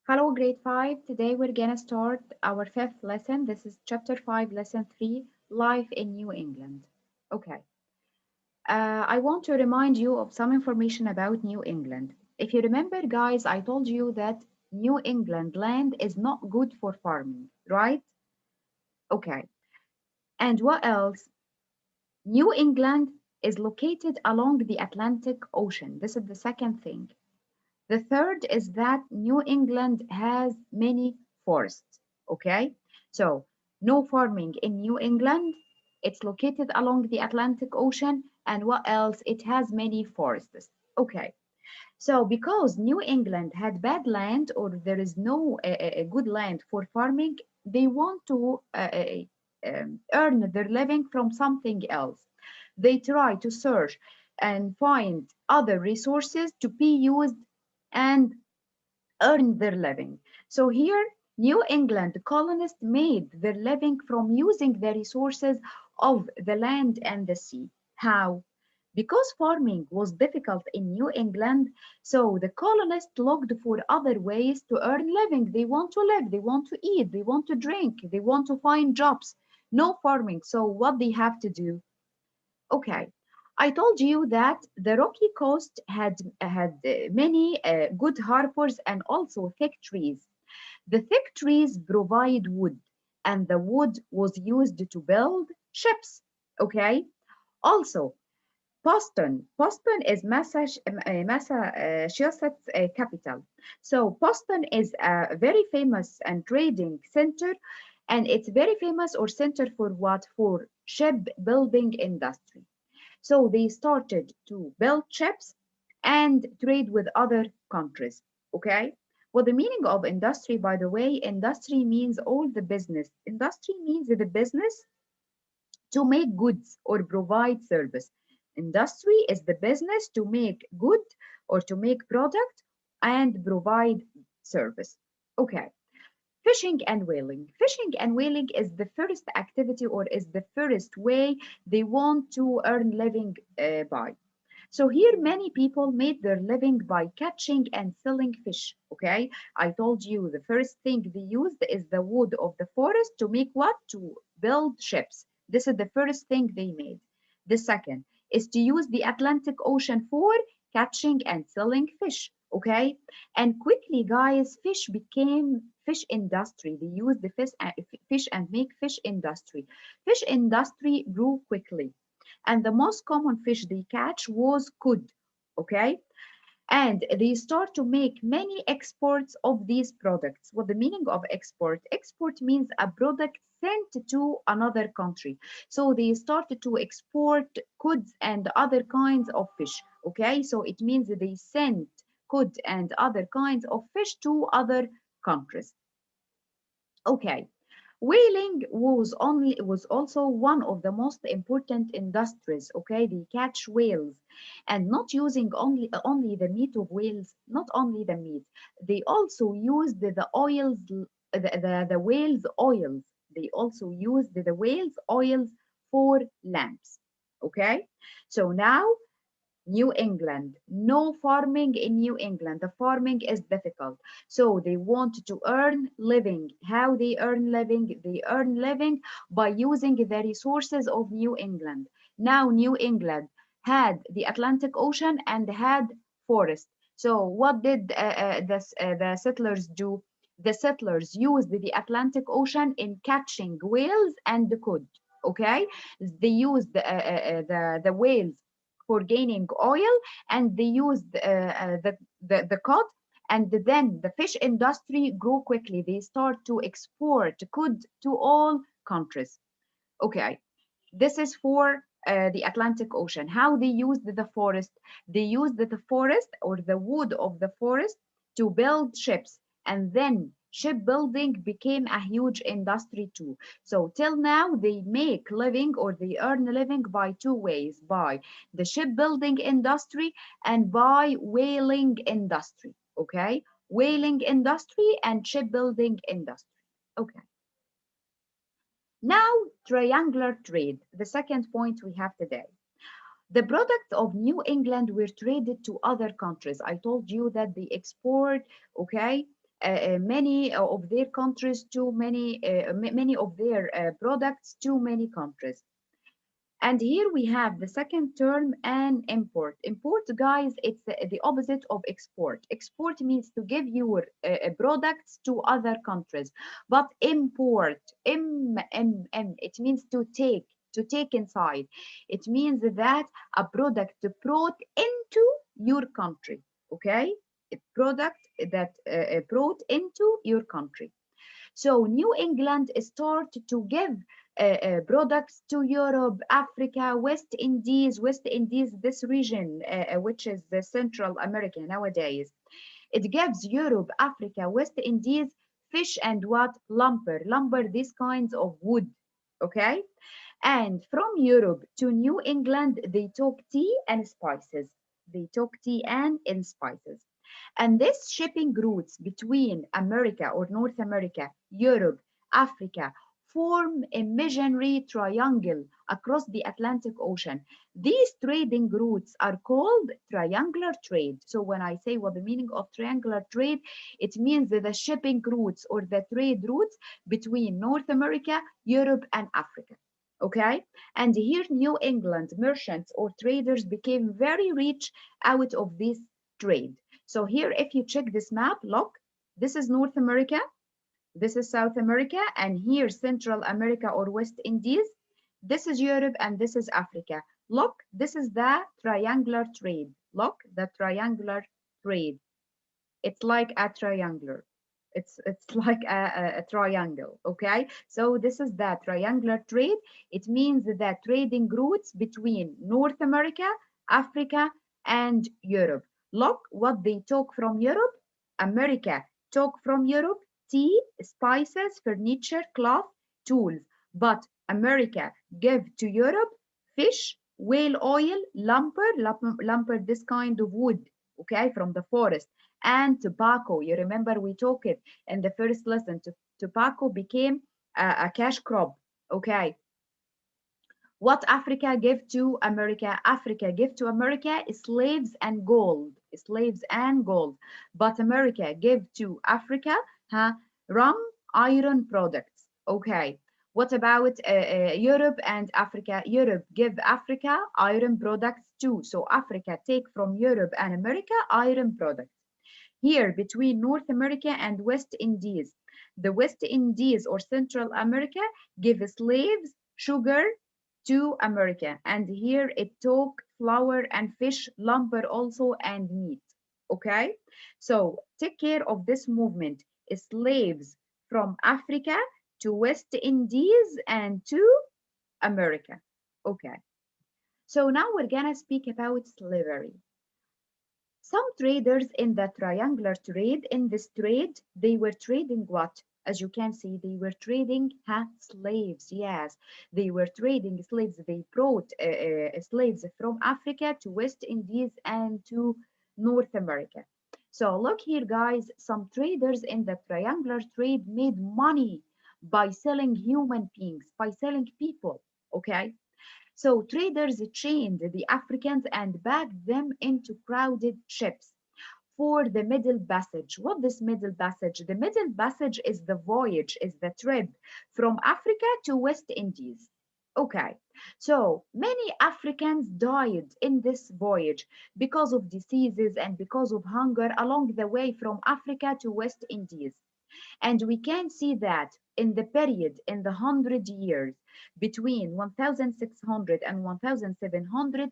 Hello, grade 5. Today we're gonna start our fifth lesson. This is chapter 5, lesson 3, Life in New England. Okay. I want to remind you of some information about New England. If you remember, guys, I told you that New England land is not good for farming, right? Okay. And what else? New England is located along the Atlantic Ocean. This is the second thing. The third is that New England has many forests. Okay, so no farming in New England. It's located along the Atlantic Ocean, and what else? It has many forests. Okay, so because New England had bad land or there is no good land for farming, they want to earn their living from something else. They try to search and find other resources to be used and earn their living. So here, New England colonists made their living from using the resources of the land and the sea. How? Because farming was difficult in New England, so the colonists looked for other ways to earn living. They want to live, they want to eat, they want to drink, they want to find jobs. No farming, so what they have to do? Okay, I told you that the Rocky Coast had many good harbors and also thick trees. The thick trees provide wood, and the wood was used to build ships. Okay. Also, Boston is Massachusetts capital. So Boston is a very famous and trading center, and it's very famous or center for what? For shipbuilding industry. So they started to build ships and trade with other countries. Okay. Well, the meaning of industry, by the way, industry means all the business. Industry means the business to make goods or provide service. Industry is the business to make good or to make product and provide service. Okay. Fishing and whaling. Fishing and whaling is the first activity or is the first way they want to earn living by. So here many people made their living by catching and selling fish. Okay, I told you the first thing they used is the wood of the forest to make what? To build ships. This is the first thing they made. The second is to use the Atlantic Ocean for catching and selling fish. Okay, and quickly, guys, fish became fish industry. They used the fish and make fish industry. Fish industry grew quickly, and the most common fish they catch was cod. Okay, and they start to make many exports of these products. What the meaning of export? Export means a product sent to another country. So they started to export goods and other kinds of fish. Okay, so it means that they sent cod and other kinds of fish to other countries. Okay. Whaling was also one of the most important industries. Okay, they catch whales, and not using only the meat of whales, not only the meat, they also used the oils, the whales oils. They also used the whales oils for lamps. Okay, so now New England. No farming in New England. The farming is difficult. So they want to earn living. How they earn living? They earn living by using the resources of New England. Now New England had the Atlantic Ocean and had forest. So what did the settlers do? The settlers used the Atlantic Ocean in catching whales and the cod. Okay, they used the whales for gaining oil, and they used the cod, and then the fish industry grew quickly. They start to export cod to all countries. Okay, this is for the Atlantic Ocean. How they used the forest? They used the forest or the wood of the forest to build ships, and then shipbuilding became a huge industry too. So till now they make living or they earn a living by two ways: by the shipbuilding industry and by whaling industry. Okay, whaling industry and shipbuilding industry. Okay. Now, triangular trade, the second point we have today. The products of New England were traded to other countries. I told you that they export, okay, many of their countries to many of their products to many countries. And here we have the second term, and import. Import, guys, it's the opposite of export. Export means to give your products to other countries, but import, it means to take inside. It means that a product brought into your country, okay? A product that brought into your country. So New England started to give products to Europe, Africa, West Indies, this region, which is the Central America nowadays. It gives Europe, Africa, West Indies fish and what? Lumber, these kinds of wood. Okay? And from Europe to New England, they took tea and spices. They took tea and spices. And this shipping routes between America or North America, Europe, Africa, form a imaginary triangle across the Atlantic Ocean. These trading routes are called triangular trade. So when I say what the meaning of triangular trade, it means that the shipping routes or the trade routes between North America, Europe, and Africa. Okay? And here New England merchants or traders became very rich out of this trade. So here, if you check this map, look, this is North America, this is South America, and here Central America or West Indies. This is Europe and this is Africa. Look, this is the triangular trade. Look, the triangular trade. It's like a triangular. It's like a triangle, okay? So this is the triangular trade. It means that trading routes between North America, Africa, and Europe. Look what they took from Europe. America took from Europe tea, spices, furniture, cloth, tools. But America gave to Europe fish, whale oil, lumber, this kind of wood, okay, from the forest, and tobacco. You remember we talked it in the first lesson. Tobacco became a cash crop. Okay. What Africa gave to America? Africa gave to America slaves and gold. Slaves and gold. But America gave to Africa rum, iron products. Okay. What about Europe and Africa? Europe give Africa iron products too. So Africa take from Europe and America iron products. Here between North America and West Indies. The West Indies or Central America give slaves, sugar to America. And here it took flour and fish, lumber also, and meat. Okay? So take care of this movement. Slaves from Africa to West Indies and to America. Okay. So now we're gonna speak about slavery. Some traders in the triangular trade, in this trade, they were trading what? As you can see, they were trading slaves. Yes, they were trading slaves. They brought slaves from Africa to West Indies and to North America. So look here, guys, some traders in the triangular trade made money by selling human beings, by selling people, okay? So traders chained the Africans and backed them into crowded ships for the Middle Passage. What is Middle Passage? The Middle Passage is the voyage, is the trip from Africa to West Indies. Okay, so many Africans died in this voyage because of diseases and because of hunger along the way from Africa to West Indies. And we can see that in the period, in the 100 years between 1600 and 1700,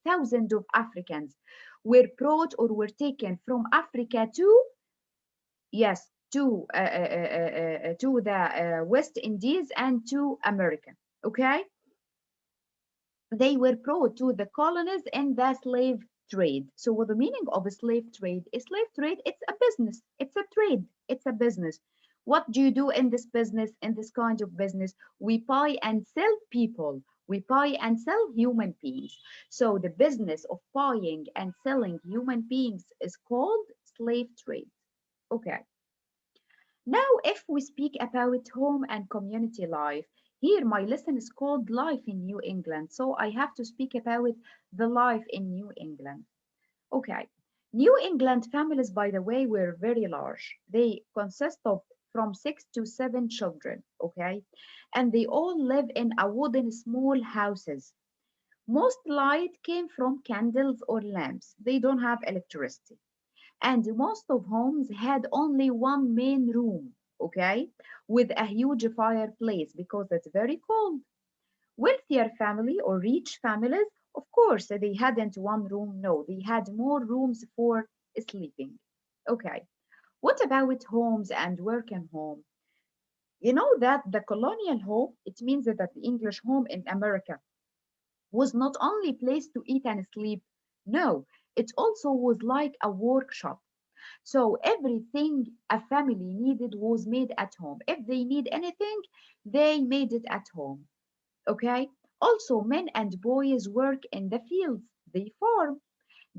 thousands of Africans were brought or were taken from Africa to, yes, to the West Indies and to America. Okay, they were brought to the colonies in the slave trade. So what the meaning of a slave trade? A slave trade, it's a business, it's a trade, it's a business. What do you do in this business, in this kind of business? We buy and sell people. We buy and sell human beings. So the business of buying and selling human beings is called slave trade. Okay. Now, if we speak about home and community life, here my lesson is called Life in New England. So I have to speak about the life in New England. Okay. New England families, by the way, were very large. They consist of from 6 to 7 children, okay? And they all live in a wooden small houses. Most light came from candles or lamps. They don't have electricity. And most of homes had only one main room, okay? With a huge fireplace because it's very cold. Wealthier family or rich families, of course, they hadn't one room. No, they had more rooms for sleeping. Okay. What about homes and working home? You know that the colonial home, it means that the English home in America was not only place to eat and sleep. No, it also was like a workshop. So everything a family needed was made at home. If they need anything, they made it at home. Okay? Also, men and boys work in the fields. They farm.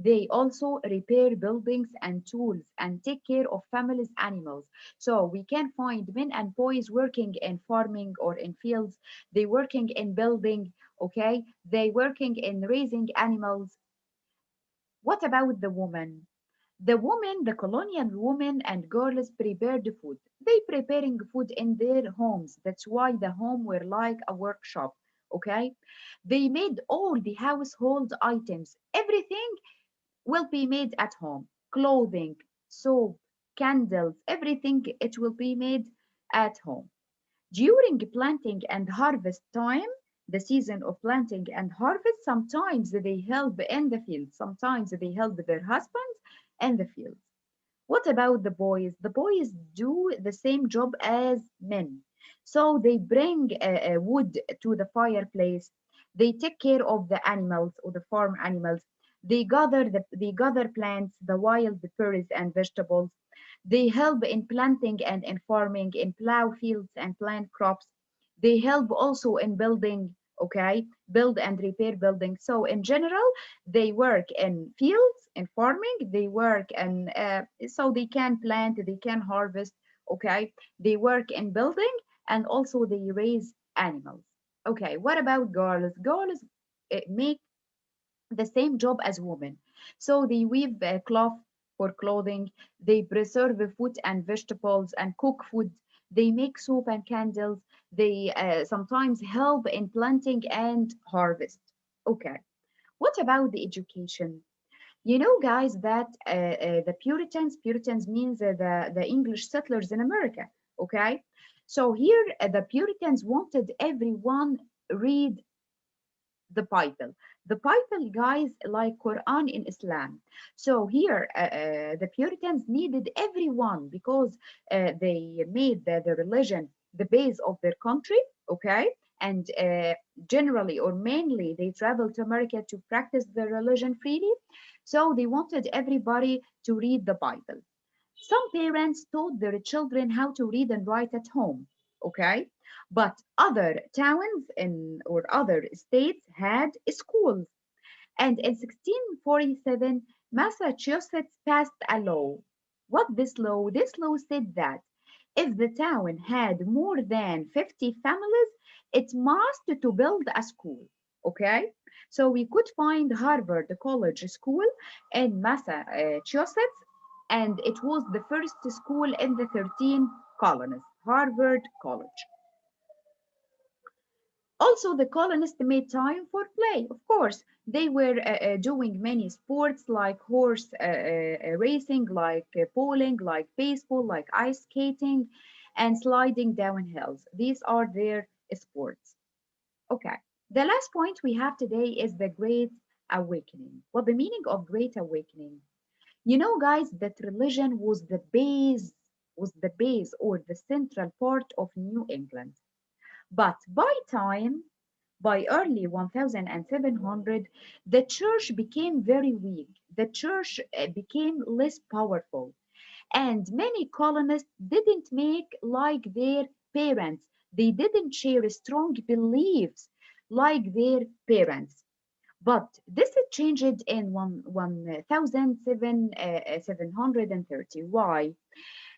They also repair buildings and tools and take care of families' animals. So we can find men and boys working in farming or in fields. They working in building, okay? They working in raising animals. What about the woman? The women, the colonial women and girls prepared food. They preparing food in their homes. That's why the home were like a workshop. Okay? They made all the household items. Everything will be made at home. Clothing, soap, candles, everything it will be made at home. During planting and harvest time, the season of planting and harvest, sometimes they help in the field, sometimes they help their husbands in the fields. What about the boys? The boys do the same job as men. So they bring wood to the fireplace. They take care of the animals or the farm animals. They gather plants, the wild berries and vegetables. They help in planting and in farming, in plow fields and plant crops. They help also in building, okay, build and repair buildings. So in general, they work in fields, in farming, they work and so they can plant, they can harvest, okay, they work in building and also they raise animals. Okay, what about girls? Girls make the same job as women. So they weave cloth for clothing, they preserve food and vegetables and cook food, they make soap and candles, they sometimes help in planting and harvest. Okay, what about the education? You know, guys, that the Puritans means the English settlers in America. Okay, so here the Puritans wanted everyone read the Bible. The Bible, guys, like Quran in Islam. So here, the Puritans needed everyone because they made the religion the base of their country. Okay, and generally or mainly they traveled to America to practice their religion freely. So they wanted everybody to read the Bible. Some parents taught their children how to read and write at home, okay? But other towns in or other states had schools. And in 1647, Massachusetts passed a law. What this law? This law said that if the town had more than 50 families, it must to build a school. Okay? So we could find Harvard College School in Massachusetts, and it was the first school in the 13 colonies, Harvard College. Also, the colonists made time for play. Of course, they were doing many sports like horse racing, like bowling, like baseball, like ice skating, and sliding down hills. These are their sports. Okay. The last point we have today is the Great Awakening. What the meaning of Great Awakening? You know, guys, that religion was the base or the central part of New England. But by early 1700, the church became very weak. The church became less powerful, and many colonists didn't make like their parents. They didn't share strong beliefs like their parents. But this changed in 1730. Why?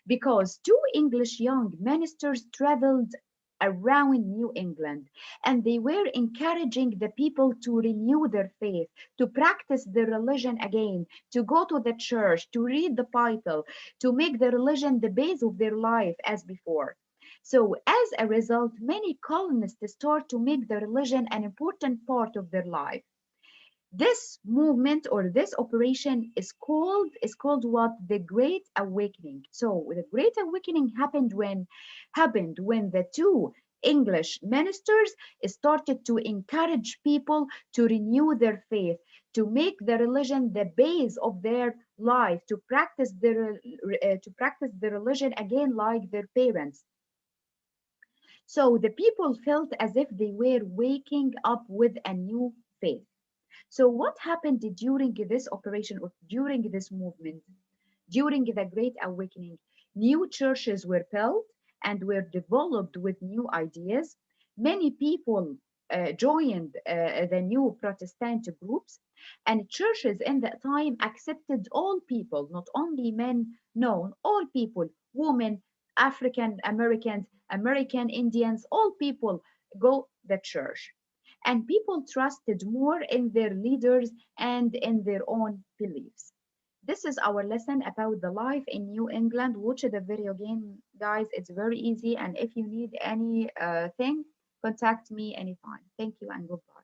Because two English young ministers traveled around New England, and they were encouraging the people to renew their faith, to practice their religion again, to go to the church, to read the Bible, to make the religion the base of their life as before. So, as a result, many colonists start to make the religion an important part of their life. This movement or this operation is called what? The Great Awakening. So the Great Awakening happened when the two English ministers started to encourage people to renew their faith, to make the religion the base of their life, to practice the religion again like their parents. So the people felt as if they were waking up with a new faith. So, what happened during this operation or during this movement? During the Great Awakening, new churches were built and were developed with new ideas. Many people joined the new Protestant groups, and churches in that time accepted all people, not only men, no, all people, women, African Americans, American Indians, all people go the church. And people trusted more in their leaders and in their own beliefs. This is our lesson about the life in New England. Watch the video again, guys. It's very easy. And if you need any thing, contact me anytime. Thank you and goodbye.